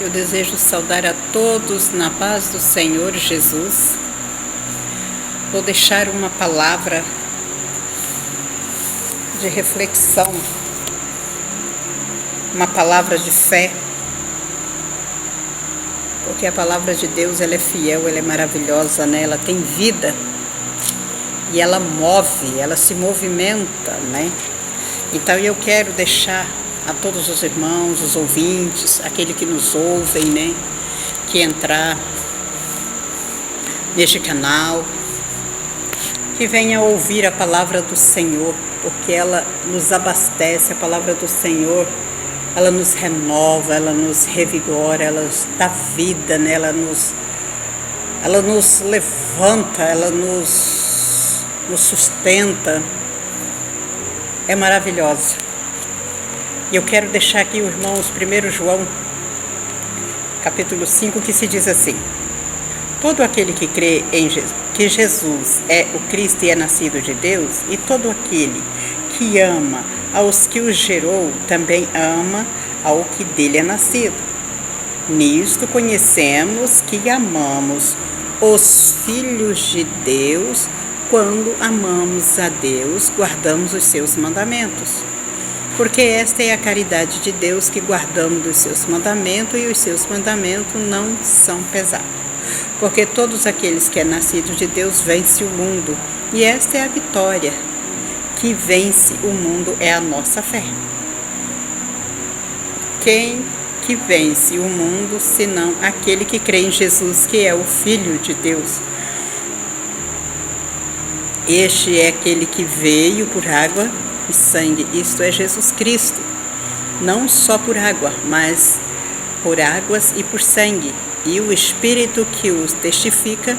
Eu desejo saudar a todos na paz do Senhor Jesus. Vou deixar uma palavra de reflexão, uma palavra de fé, porque a palavra de Deus ela é fiel, ela é maravilhosa, né? Ela tem vida e ela move, ela se movimenta, né? Então eu quero deixar a todos os irmãos, os ouvintes, aquele que nos ouvem, né, que entrar neste canal, que venha ouvir a palavra do Senhor, porque ela nos abastece, a palavra do Senhor, ela nos renova, ela nos revigora, ela dá vida, né, ela nos levanta, ela nos sustenta, é maravilhosa. E eu quero deixar aqui, irmãos, 1 João, capítulo 5, que se diz assim: todo aquele que crê que Jesus é o Cristo e é nascido de Deus, e todo aquele que ama aos que o gerou, também ama ao que dele é nascido. Nisto conhecemos que amamos os filhos de Deus, quando amamos a Deus, guardamos os seus mandamentos. Porque esta é a caridade de Deus, que guardamos os seus mandamentos, e os seus mandamentos não são pesados. Porque todos aqueles que é nascido de Deus vencem o mundo, e esta é a vitória que vence o mundo, é a nossa fé. Quem que vence o mundo, senão aquele que crê em Jesus, que é o Filho de Deus? Este é aquele que veio por água e sangue, isto é Jesus Cristo, não só por água, mas por águas e por sangue, e o Espírito que os testifica,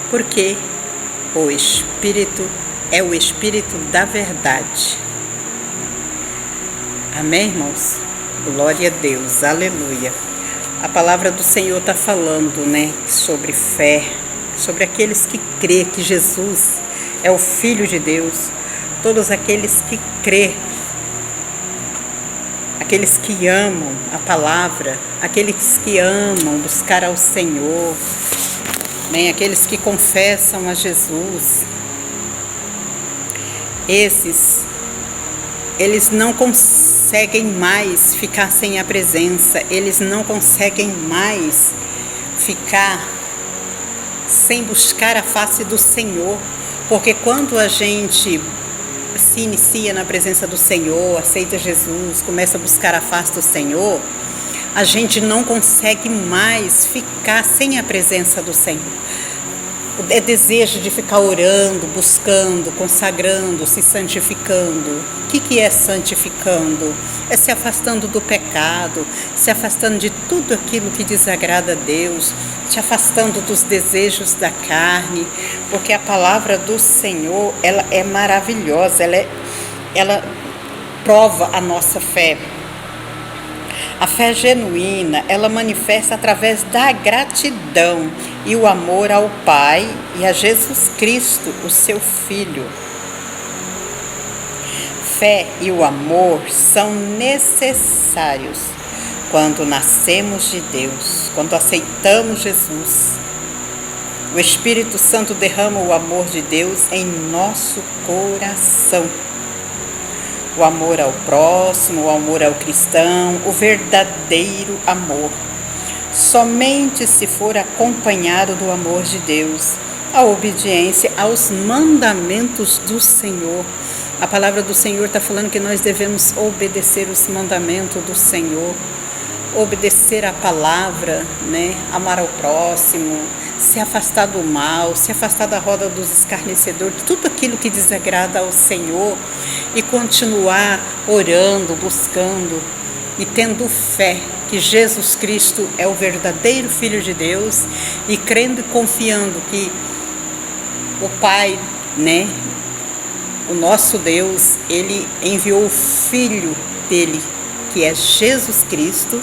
porque o Espírito é o Espírito da verdade. Amém, irmãos? Glória a Deus, aleluia. A palavra do Senhor está falando, né, sobre fé, sobre aqueles que crê que Jesus é o Filho de Deus. Todos aqueles que crê, aqueles que amam a palavra, aqueles que amam buscar ao Senhor, né? Aqueles que confessam a Jesus, eles não conseguem mais ficar sem a presença, eles não conseguem mais ficar sem buscar a face do Senhor, porque quando a gente se inicia na presença do Senhor, aceita Jesus, começa a buscar a face do Senhor, a gente não consegue mais ficar sem a presença do Senhor. É desejo de ficar orando, buscando, consagrando, se santificando. O que é santificando? É se afastando do pecado, se afastando de tudo aquilo que desagrada a Deus, se afastando dos desejos da carne, porque a palavra do Senhor, ela é maravilhosa, ela prova a nossa fé. A fé genuína, ela manifesta através da gratidão e o amor ao Pai e a Jesus Cristo, o seu Filho. Fé e o amor são necessários quando nascemos de Deus, quando aceitamos Jesus. O Espírito Santo derrama o amor de Deus em nosso coração. O amor ao próximo, o amor ao cristão, o verdadeiro amor. Somente se for acompanhado do amor de Deus, a obediência aos mandamentos do Senhor. A palavra do Senhor está falando que nós devemos obedecer os mandamentos do Senhor, obedecer a palavra, né? Amar ao próximo, se afastar do mal, se afastar da roda dos escarnecedores, tudo aquilo que desagrada ao Senhor, e continuar orando, buscando e tendo fé que Jesus Cristo é o verdadeiro Filho de Deus, e crendo e confiando que o Pai, né, o nosso Deus, Ele enviou o Filho dele, que é Jesus Cristo,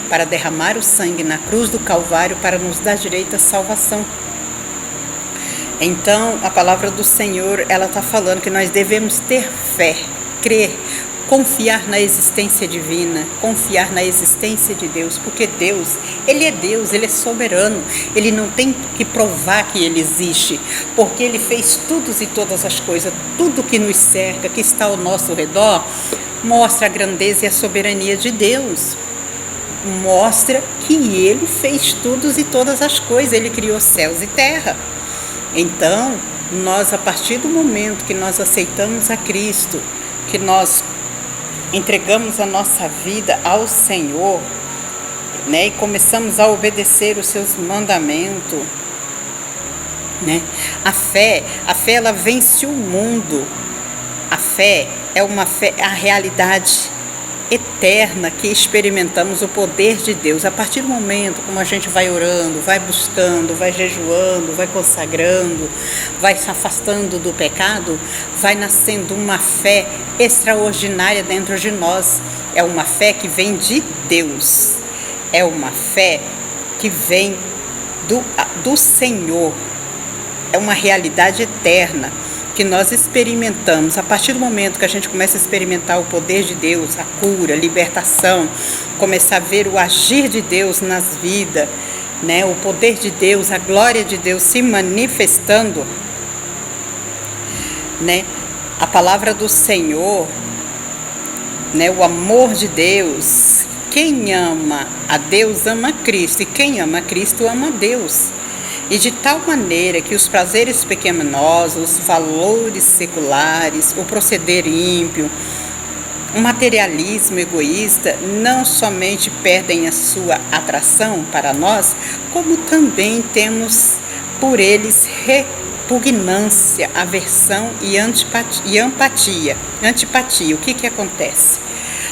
para derramar o sangue na cruz do Calvário para nos dar direito à salvação. Então, a palavra do Senhor, ela está falando que nós devemos ter fé, crer, confiar na existência divina, confiar na existência de Deus, porque Deus, Ele é soberano, Ele não tem que provar que Ele existe, porque Ele fez tudo e todas as coisas, tudo que nos cerca, que está ao nosso redor, mostra a grandeza e a soberania de Deus, mostra que Ele fez tudo e todas as coisas, Ele criou céus e terra. Então, nós, a partir do momento que nós aceitamos a Cristo, que nós entregamos a nossa vida ao Senhor, né, e começamos a obedecer os seus mandamentos, né? A fé ela vence o mundo. A fé é a realidade eterna que experimentamos o poder de Deus. A partir do momento como a gente vai orando, vai buscando, vai jejuando, vai consagrando, vai se afastando do pecado, vai nascendo uma fé extraordinária dentro de nós. É uma fé que vem de Deus, é uma fé que vem do Senhor, é uma realidade eterna que nós experimentamos. A partir do momento que a gente começa a experimentar o poder de Deus, a cura, a libertação, começar a ver o agir de Deus nas vidas, né? O poder de Deus, a glória de Deus se manifestando, né? A palavra do Senhor, né? O amor de Deus. Quem ama a Deus ama a Cristo, e quem ama a Cristo ama a Deus. E de tal maneira que os prazeres pecaminosos, os valores seculares, o proceder ímpio, o materialismo egoísta não somente perdem a sua atração para nós, como também temos por eles repugnância, aversão e antipatia. O que acontece?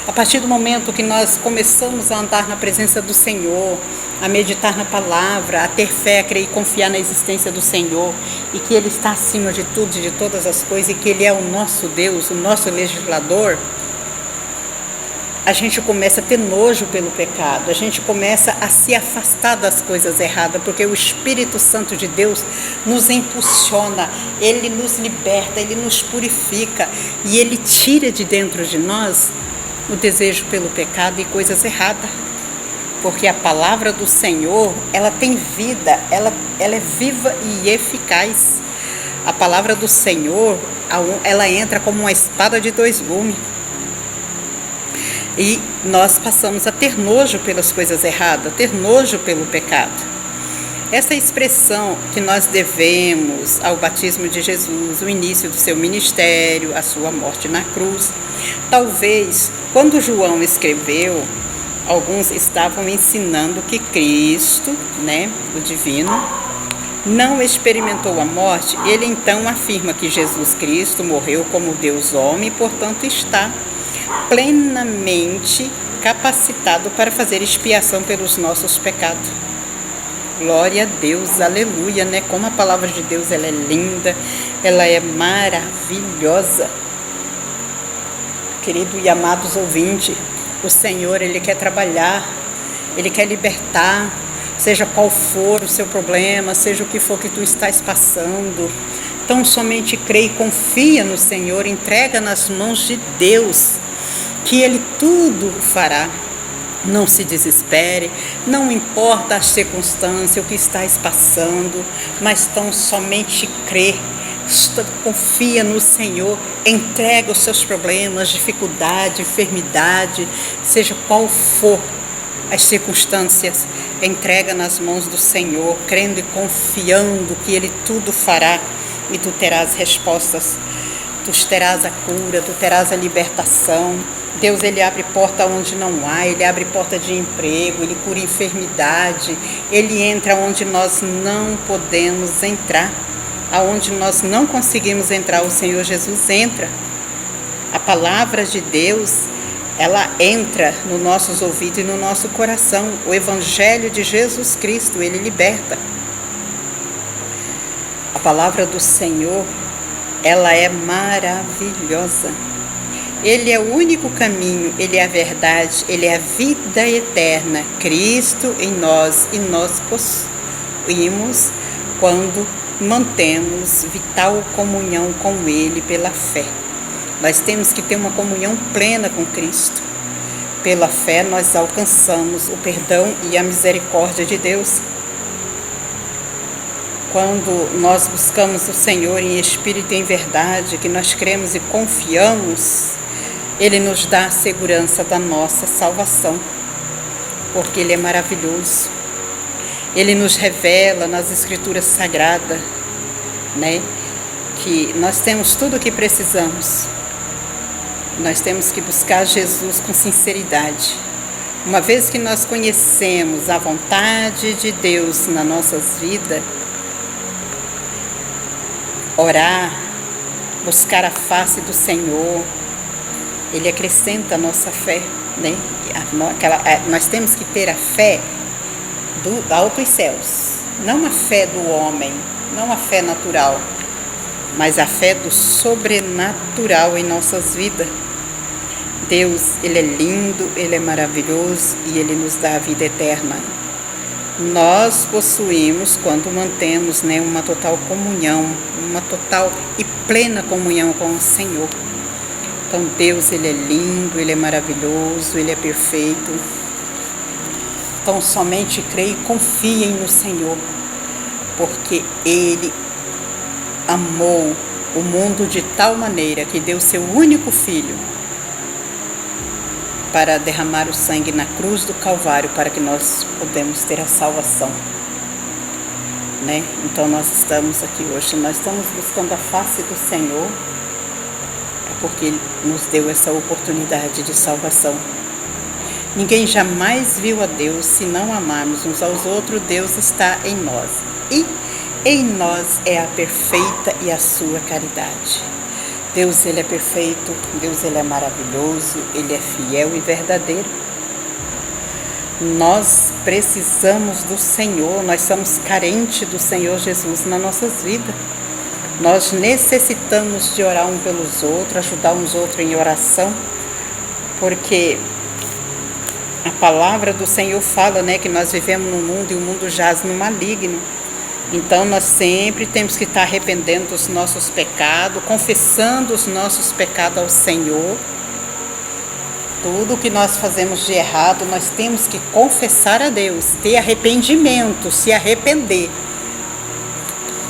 A partir do momento que nós começamos a andar na presença do Senhor, a meditar na palavra, a ter fé, a crer e confiar na existência do Senhor, e que Ele está acima de tudo e de todas as coisas, e que Ele é o nosso Deus, o nosso legislador, a gente começa a ter nojo pelo pecado, a gente começa a se afastar das coisas erradas, porque o Espírito Santo de Deus nos impulsiona, Ele nos liberta, Ele nos purifica, e Ele tira de dentro de nós o desejo pelo pecado e coisas erradas. Porque a palavra do Senhor, ela tem vida, ela é viva e eficaz. A palavra do Senhor, ela entra como uma espada de dois gumes. E nós passamos a ter nojo pelas coisas erradas, ter nojo pelo pecado. Essa expressão que nós devemos ao batismo de Jesus, o início do seu ministério, a sua morte na cruz. Talvez, quando João escreveu, alguns estavam ensinando que Cristo, né, o divino, não experimentou a morte. Ele então afirma que Jesus Cristo morreu como Deus homem e, portanto, está plenamente capacitado para fazer expiação pelos nossos pecados. Glória a Deus, aleluia, né? Como a palavra de Deus, ela é linda, ela é maravilhosa. Querido e amados ouvintes, o Senhor, Ele quer trabalhar, Ele quer libertar, seja qual for o seu problema, seja o que for que tu estás passando. Então somente crê e confia no Senhor, entrega nas mãos de Deus, que Ele tudo fará. Não se desespere, não importa as circunstâncias, o que estás passando, mas tão somente crê. Confia no Senhor, entrega os seus problemas, dificuldade, enfermidade, seja qual for as circunstâncias, entrega nas mãos do Senhor, crendo e confiando que Ele tudo fará, e tu terás respostas, tu terás a cura, tu terás a libertação. Deus, Ele abre porta onde não há, Ele abre porta de emprego, Ele cura enfermidade, Ele entra onde nós não podemos entrar. Aonde nós não conseguimos entrar, o Senhor Jesus entra. A palavra de Deus, ela entra nos nossos ouvidos e no nosso coração. O Evangelho de Jesus Cristo, Ele liberta. A palavra do Senhor, ela é maravilhosa. Ele é o único caminho, Ele é a verdade, Ele é a vida eterna. Cristo em nós, e nós possuímos quando mantemos vital comunhão com Ele pela fé. Nós temos que ter uma comunhão plena com Cristo. Pela fé nós alcançamos o perdão e a misericórdia de Deus. Quando nós buscamos o Senhor em espírito e em verdade, que nós cremos e confiamos, Ele nos dá a segurança da nossa salvação, porque Ele é maravilhoso. Ele nos revela nas Escrituras Sagradas, que nós temos tudo o que precisamos. Nós temos que buscar Jesus com sinceridade. Uma vez que nós conhecemos a vontade de Deus nas nossas vidas, orar, buscar a face do Senhor, Ele acrescenta a nossa fé, nós temos que ter a fé do altos céus, não a fé do homem, não a fé natural, mas a fé do sobrenatural em nossas vidas. Deus, Ele é lindo, Ele é maravilhoso e Ele nos dá a vida eterna. Nós possuímos quando mantemos uma total comunhão, uma total e plena comunhão com o Senhor. Então Deus, Ele é lindo, Ele é maravilhoso, Ele é perfeito. Então somente creia e confiem no Senhor, porque Ele amou o mundo de tal maneira que deu seu único Filho para derramar o sangue na cruz do Calvário, para que nós podemos ter a salvação. Então nós estamos aqui hoje, nós estamos buscando a face do Senhor, porque Ele nos deu essa oportunidade de salvação. Ninguém jamais viu a Deus se não amarmos uns aos outros. Deus está em nós, e em nós é a perfeita e a sua caridade. Deus, Ele é perfeito, Deus, Ele é maravilhoso, Ele é fiel e verdadeiro. Nós precisamos do Senhor, nós somos carentes do Senhor Jesus nas nossas vidas. Nós necessitamos de orar um pelos outros, ajudar uns outros em oração, porque a palavra do Senhor fala, que nós vivemos num mundo e o mundo jaz no maligno. Então nós sempre temos que estar arrependendo dos nossos pecados, confessando os nossos pecados ao Senhor. Tudo que nós fazemos de errado, nós temos que confessar a Deus, ter arrependimento, se arrepender.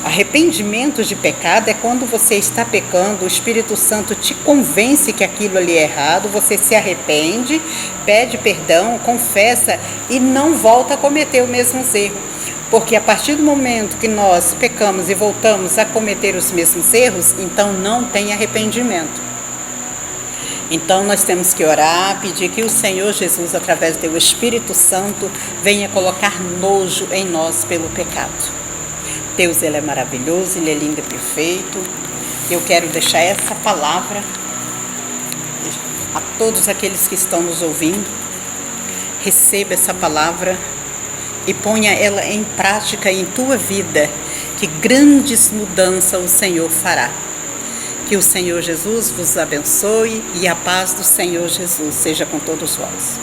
Arrependimento de pecado é quando você está pecando, o Espírito Santo te convence que aquilo ali é errado, você se arrepende, pede perdão, confessa e não volta a cometer o mesmo erro. Porque a partir do momento que nós pecamos e voltamos a cometer os mesmos erros, então não tem arrependimento. Então nós temos que orar, pedir que o Senhor Jesus, através do Espírito Santo, venha colocar nojo em nós pelo pecado. Deus, Ele é maravilhoso, Ele é lindo e perfeito. Eu quero deixar essa palavra a todos aqueles que estão nos ouvindo. Receba essa palavra e ponha ela em prática em tua vida, que grandes mudanças o Senhor fará. Que o Senhor Jesus vos abençoe e a paz do Senhor Jesus seja com todos vós.